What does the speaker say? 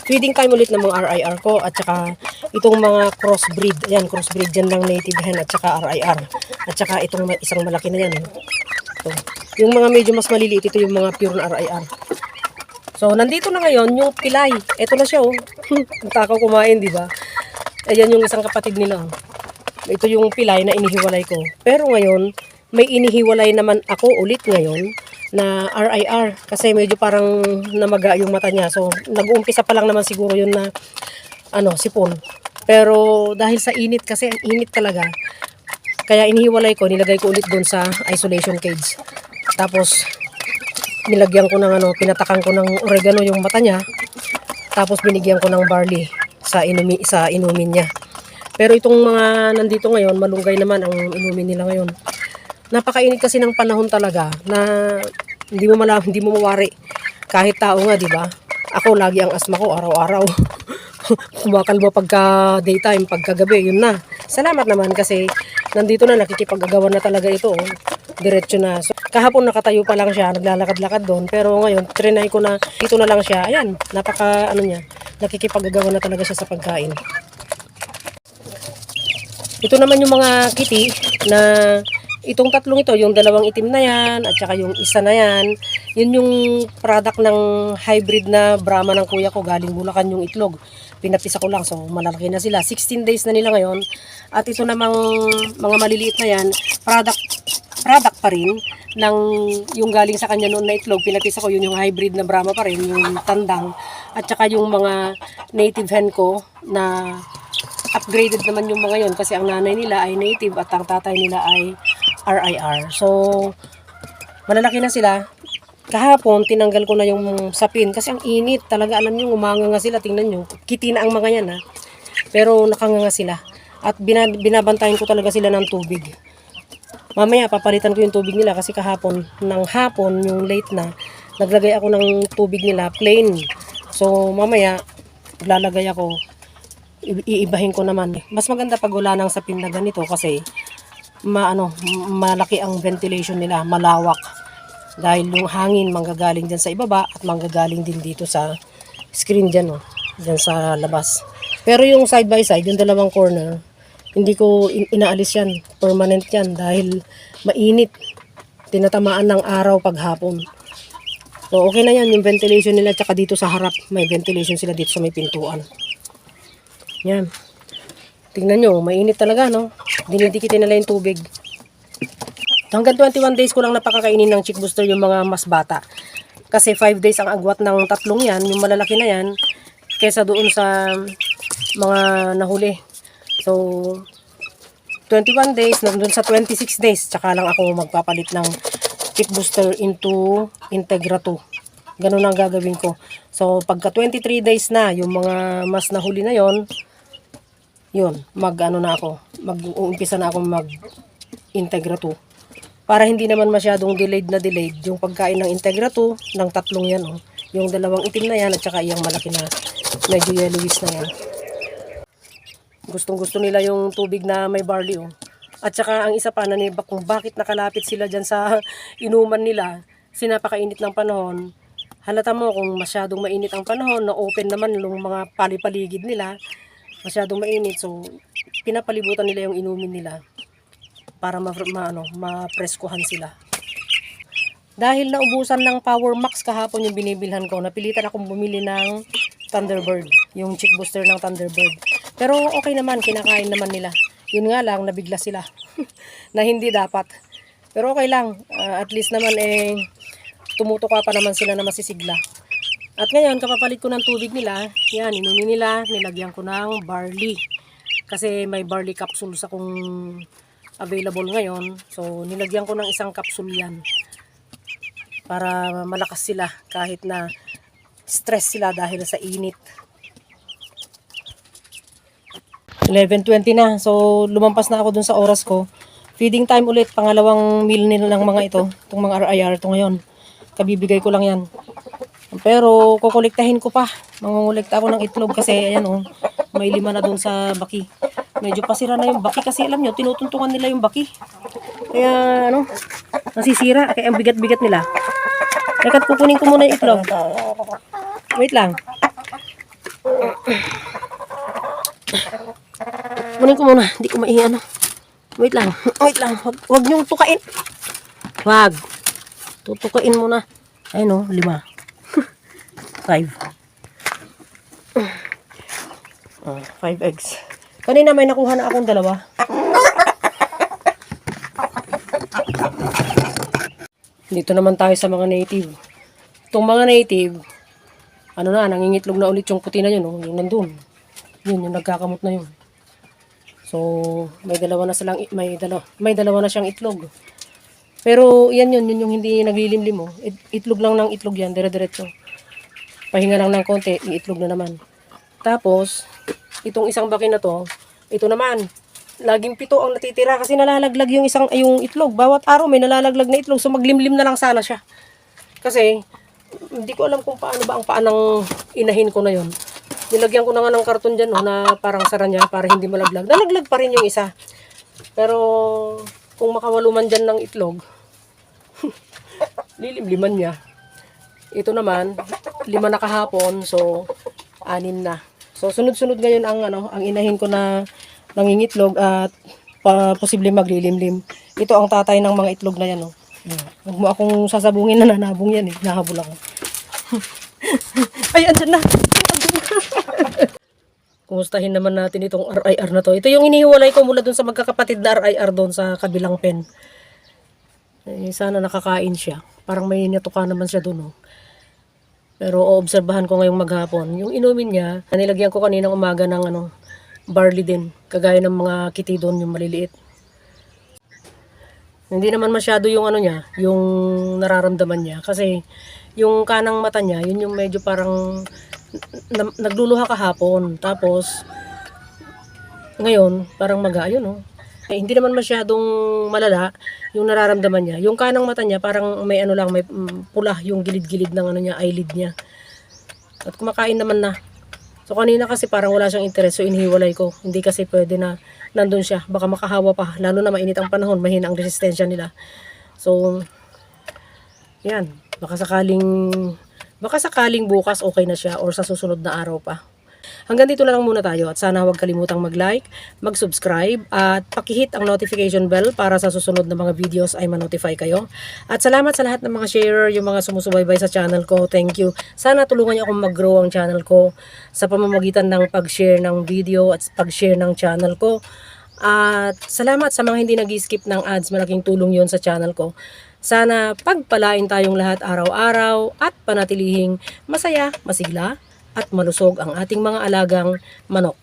feeding time ulit ng mga RIR ko at saka itong mga crossbreed. Ayan, crossbreed dyan ng native hen at saka RIR. At saka itong isang malaki na yan. So, yung mga medyo mas maliliit, ito yung mga pure na RIR. So, nandito na ngayon yung pilay. Ito na siya, oh. Ang takaw kumain, di ba? Ayan yung isang kapatid nila. Ito yung pilay na inihiwalay ko. Pero ngayon, may inihiwalay naman ako ulit ngayon na RIR kasi medyo parang namaga yung mata niya. So, nag-uumpisa pa lang naman siguro yun na sipon. Pero dahil sa init kasi, ang init talaga. Kaya inihiwalay ko, nilagay ko ulit doon sa isolation cage. Tapos, nilagyan ko ng pinatakan ko ng oregano yung mata niya. Tapos, binigyan ko ng barley sa inumin niya. Pero itong mga nandito ngayon, malunggay naman ang inumin nila ngayon. Napakainit kasi ng panahon talaga na hindi mo mawari. Kahit tao nga, di ba? Ako lagi ang asma ko araw-araw. Kumakalma pagka daytime, pagka gabi, yun na. Salamat naman kasi nandito na nakikipag-agawan na talaga ito. Diretso na. So, kahapon nakatayo pa lang siya, naglalakad-lakad doon. Pero ngayon, trinay ko na dito na lang siya. Ayan, nakikipag-agawan na talaga siya sa pagkain. Ito naman yung mga kitty na itong tatlong ito, yung dalawang itim na yan at saka yung isa na yan, yun yung product ng hybrid na Brahma ng kuya ko, galing Bulacan yung itlog. Pinapisa ko lang, so malalaki na sila. 16 days na nila ngayon. At ito namang mga maliliit na yan, product pa rin ng yung galing sa kanya noon na itlog. Pinapisa ko, yun yung hybrid na Brahma pa rin, yung tandang. At saka yung mga native hen ko na upgraded naman yung mga yon kasi ang nanay nila ay native at ang tatay nila ay RIR. So, malalaki na sila. Kahapon, tinanggal ko na yung sapin kasi ang init. Talaga, alam nyo, umanganga sila. Tingnan nyo. Kiti na ang mga yan, ha. Pero nakanganga sila. At binabantayan ko talaga sila ng tubig. Mamaya, papalitan ko yung tubig nila kasi kahapon, ng hapon, yung late na, naglagay ako ng tubig nila, plain. So, mamaya, lalagay ako. Iibahin ko naman. Mas maganda pag wala ng sapin na ganito kasi malaki ang ventilation nila, malawak. Dahil yung hangin manggagaling dyan sa ibaba at manggagaling din dito sa screen dyan, dyan sa labas. Pero yung side by side, yung dalawang corner, hindi ko inaalis yan. Permanent yan dahil mainit. Tinatamaan ng araw paghapon. So okay na yan, yung ventilation nila, tsaka dito sa harap, may ventilation sila dito sa may pintuan. Yan. Tingnan nyo, mainit talaga, no? Dinidikitin nila yung tubig. Hanggang 21 days ko lang napakakainin ng chick booster yung mga mas bata. Kasi 5 days ang agwat ng tatlong yan, yung malalaki na yan, kesa doon sa mga nahuli. So, 21 days, nandun sa 26 days, tsaka lang ako magpapalit ng chick booster into Integra 2. Ganun ang gagawin ko. So, pagka 23 days na, yung mga mas nahuli na yon, yun, mag-uumpisa na ako mag-Integra 2. Para hindi naman masyadong delayed yung pagkain ng Integra 2, ng tatlong yan, yung dalawang itim na yan, at saka yung malaki na medyo yellowish na yan. Gustong gusto nila yung tubig na may barley, At saka ang isa pa, nanibak kung bakit nakalapit sila dyan sa inuman nila, sinapakainit ng panahon. Halata mo kung masyadong mainit ang panahon, na open naman yung mga palipaligid nila, masyadong mainit, so pinapalibutan nila yung inumin nila para mapreskuhan sila. Dahil naubusan ng Power Max kahapon yung binibilhan ko, napilitan akong bumili ng Thunderbird, yung chick booster ng Thunderbird. Pero okay naman, kinakain naman nila. Yun nga lang, nabigla sila na hindi dapat. Pero okay lang, at least naman tumutuka pa naman sila na masisigla. At ngayon, kapapalit ko ng tubig nila, yan, inumin nila, nilagyan ko ng barley. Kasi may barley capsules akong available ngayon. So, nilagyan ko ng isang capsule yan. Para malakas sila kahit na stress sila dahil sa init. 11:20 na. So, lumampas na ako dun sa oras ko. Feeding time ulit. Pangalawang meal nila ng mga ito. Itong mga RIR ito ngayon. Kabibigay ko lang yan. Pero, kukolektahin ko pa. Mangungulekta ako ng itlog kasi, ayan may 5 na dun sa baki. Medyo pasira na yung baki kasi alam nyo, tinutuntungan nila yung baki. Kaya, nasisira. Kaya ang bigat-bigat nila. Teka, kukunin ko muna yung itlog. Wait lang. Kunin ko muna. Hindi ko ano. Wait lang. Wait lang. Wag niyong tukain. Wag. Tutukain muna. Ayun o, 5. 5 eggs. Kanina may nakuha na akong 2. Dito naman tayo sa mga native. Itong mga native, ano na, nangingitlog na ulit yung puti na yun, oh, yung nandun. Yun, yung nagkakamot na yun. So, may dalawa na na siyang itlog. Pero, yan yun yung hindi naglilimlim, oh. Itlog lang ng itlog yan, dire-diretso. Pahinga lang ng konti, iitlog na naman. Tapos, itong isang baki na to, ito naman, laging 7 ang natitira kasi nalalaglag yung itlog. Bawat araw may nalalaglag na itlog, so maglimlim na lang sana siya. Kasi, hindi ko alam kung paano ba ang paanang inahin ko na yon. Nilagyan ko na nga ng karton dyan, no, na parang sara niya para hindi malaglag. Nalaglag pa rin yung isa. Pero, kung makawaluman dyan ng itlog, lilimliman niya. Ito naman, 5 na kahapon, so 6 na. So sunod-sunod ngayon ang inahin ko na nangingitlog at posible maglilimlim. Ito ang tatay ng mga itlog na yan, no. Huwag mo akong sasabungin na nanabong yan eh. Nahabol ako. Ay, andyan na. Kumustahin naman natin itong RIR na to. Ito yung inihiwalay ko mula dun sa magkakapatid na RIR doon sa kabilang pen. Eh, sana nakakain siya. Parang may natuka naman siya doon. Oh. Pero oobserbahan ko ngayong maghapon. Yung inumin niya, nilagyan ko kaninang umaga ng barley din. Kagaya ng mga kitty doon, yung maliliit. Hindi naman masyado yung yung nararamdaman niya. Kasi yung kanang mata niya, yun yung medyo parang nagluluha kahapon. Tapos, ngayon, parang ayun oh. Eh, hindi naman masyadong malala yung nararamdaman niya. Yung kanang mata niya, parang may may pula yung gilid-gilid ng niya, eyelid niya. At kumakain naman na. So kanina kasi parang wala siyang interes, so inihiwalay ko. Hindi kasi pwede na nandun siya. Baka makahawa pa, lalo na mainit ang panahon, mahina ang resistensya nila. So, yan. Baka sakaling bukas okay na siya or sa susunod na araw pa. Hanggang dito na lang muna tayo at sana huwag kalimutang mag-like, mag-subscribe at pakihit ang notification bell para sa susunod na mga videos ay ma-notify kayo. At salamat sa lahat ng mga sharer, yung mga sumusubaybay sa channel ko. Thank you. Sana tulungan niyo akong mag-grow ang channel ko sa pamamagitan ng pag-share ng video at pag-share ng channel ko. At salamat sa mga hindi nag-skip ng ads. Malaking tulong yun sa channel ko. Sana pagpalain tayong lahat araw-araw at panatilihing masaya, masigla, at malusog ang ating mga alagang manok.